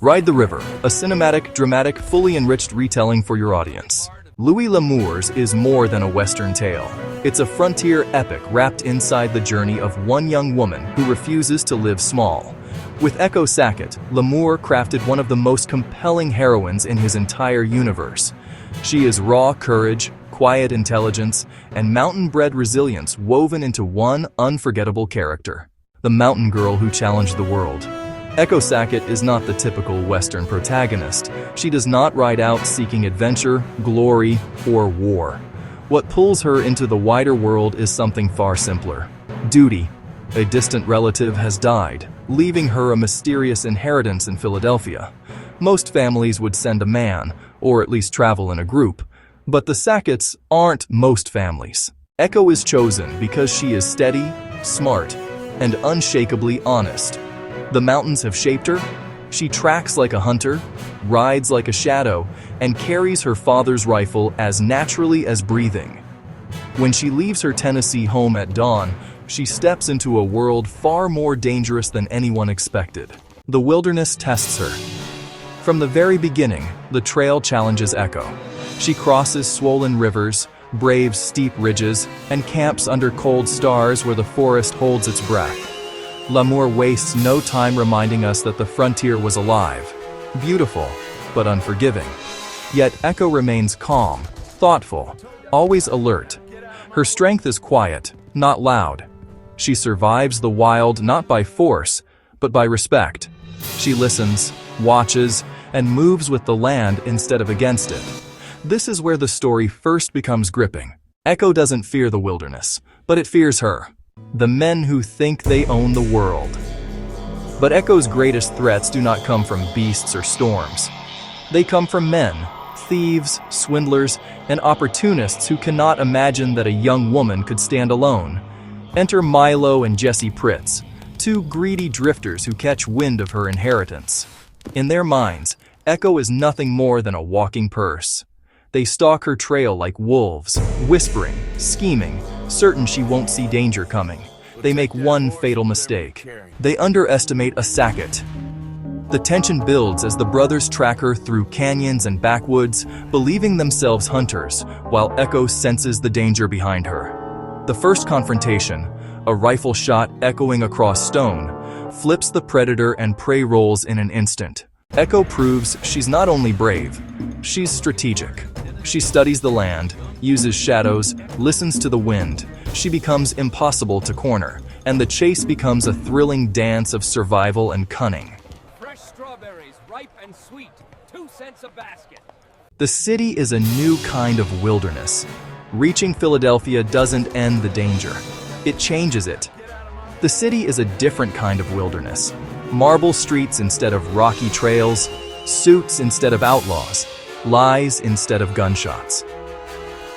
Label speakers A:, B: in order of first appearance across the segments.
A: Ride the River, a cinematic, dramatic, fully enriched retelling for your audience. Louis L'Amour's is more than a Western tale. It's a frontier epic wrapped inside the journey of one young woman who refuses to live small. With Echo Sackett, L'Amour crafted one of the most compelling heroines in his entire universe. She is raw courage, quiet intelligence, and mountain-bred resilience woven into one unforgettable character. The mountain girl who challenged the world. Echo Sackett is not the typical Western protagonist. She does not ride out seeking adventure, glory, or war. What pulls her into the wider world is something far simpler. Duty. A distant relative has died, leaving her a mysterious inheritance in Philadelphia. Most families would send a man, or at least travel in a group, but the Sacketts aren't most families. Echo is chosen because she is steady, smart, and unshakably honest. The mountains have shaped her. She tracks like a hunter, rides like a shadow, and carries her father's rifle as naturally as breathing. When she leaves her Tennessee home at dawn, she steps into a world far more dangerous than anyone expected. The wilderness tests her. From the very beginning, the trail challenges Echo. She crosses swollen rivers, braves steep ridges, and camps under cold stars where the forest holds its breath. L'Amour wastes no time reminding us that the frontier was alive, beautiful, but unforgiving. Yet Echo remains calm, thoughtful, always alert. Her strength is quiet, not loud. She survives the wild not by force, but by respect. She listens, watches, and moves with the land instead of against it. This is where the story first becomes gripping. Echo doesn't fear the wilderness, but it fears her. The men who think they own the world. But Echo's greatest threats do not come from beasts or storms. They come from men, thieves, swindlers, and opportunists who cannot imagine that a young woman could stand alone. Enter Milo and Jesse Pritz, two greedy drifters who catch wind of her inheritance. In their minds, Echo is nothing more than a walking purse. They stalk her trail like wolves, whispering, scheming, certain she won't see danger coming. They make one fatal mistake. They underestimate a Sackett. The tension builds as the brothers track her through canyons and backwoods, believing themselves hunters, while Echo senses the danger behind her. The first confrontation, a rifle shot echoing across stone, flips the predator and prey roles in an instant. Echo proves she's not only brave, she's strategic. She studies the land, uses shadows, listens to the wind. She becomes impossible to corner, and the chase becomes a thrilling dance of survival and cunning.
B: Fresh strawberries, ripe and sweet, 2 cents a basket.
A: The city is a new kind of wilderness. Reaching Philadelphia doesn't end the danger. It changes it. The city is a different kind of wilderness. Marble streets instead of rocky trails, suits instead of outlaws, lies instead of gunshots.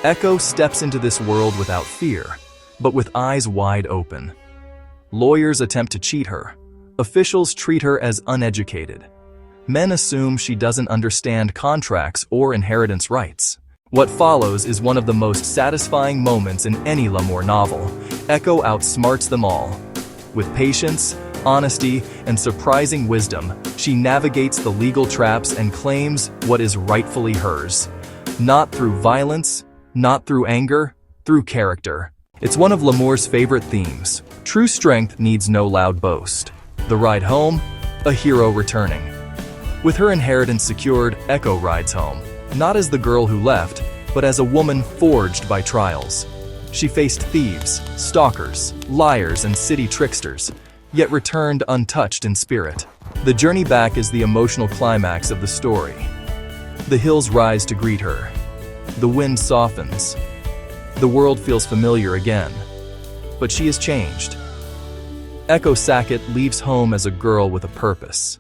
A: Echo steps into this world without fear, but with eyes wide open. Lawyers attempt to cheat her. Officials treat her as uneducated. Men assume she doesn't understand contracts or inheritance rights. What follows is one of the most satisfying moments in any L'Amour novel. Echo outsmarts them all. With patience, honesty, and surprising wisdom, she navigates the legal traps and claims what is rightfully hers. Not through violence, not through anger, through character. It's one of L'Amour's favorite themes. True strength needs no loud boast. The ride home, a hero returning. With her inheritance secured, Echo rides home, not as the girl who left, but as a woman forged by trials. She faced thieves, stalkers, liars, and city tricksters, yet returned untouched in spirit. The journey back is the emotional climax of the story. The hills rise to greet her. The wind softens. The world feels familiar again. But she has changed. Echo Sackett leaves home as a girl with a purpose.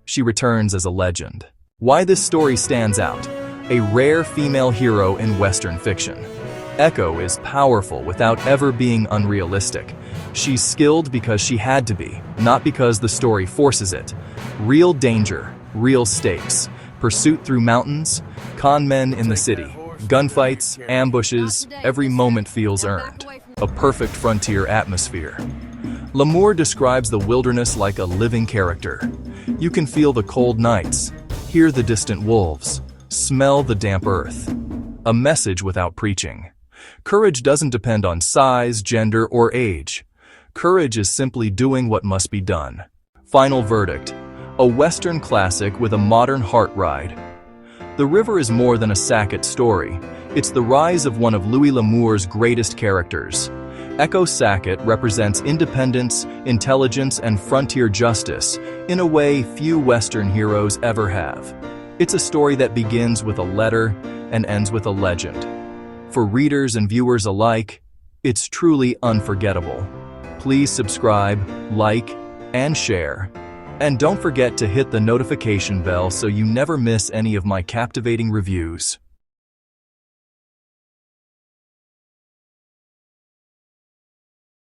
A: She returns as a legend. Why this story stands out: a rare female hero in Western fiction. Echo is powerful without ever being unrealistic. She's skilled because she had to be, not because the story forces it. Real danger, real stakes, pursuit through mountains, con men in the city, gunfights, ambushes, every moment feels earned. A perfect frontier atmosphere. L'Amour describes the wilderness like a living character. You can feel the cold nights, hear the distant wolves, smell the damp earth. A message without preaching. Courage doesn't depend on size, gender, or age. Courage is simply doing what must be done. Final verdict. A Western classic with a modern heart ride. The River is more than a Sackett story. It's the rise of one of Louis L'Amour's greatest characters. Echo Sackett represents independence, intelligence, and frontier justice in a way few Western heroes ever have. It's a story that begins with a letter and ends with a legend. For readers and viewers alike, it's truly unforgettable. Please subscribe, like, and share. And don't forget to hit the notification bell so you never miss any of my captivating reviews.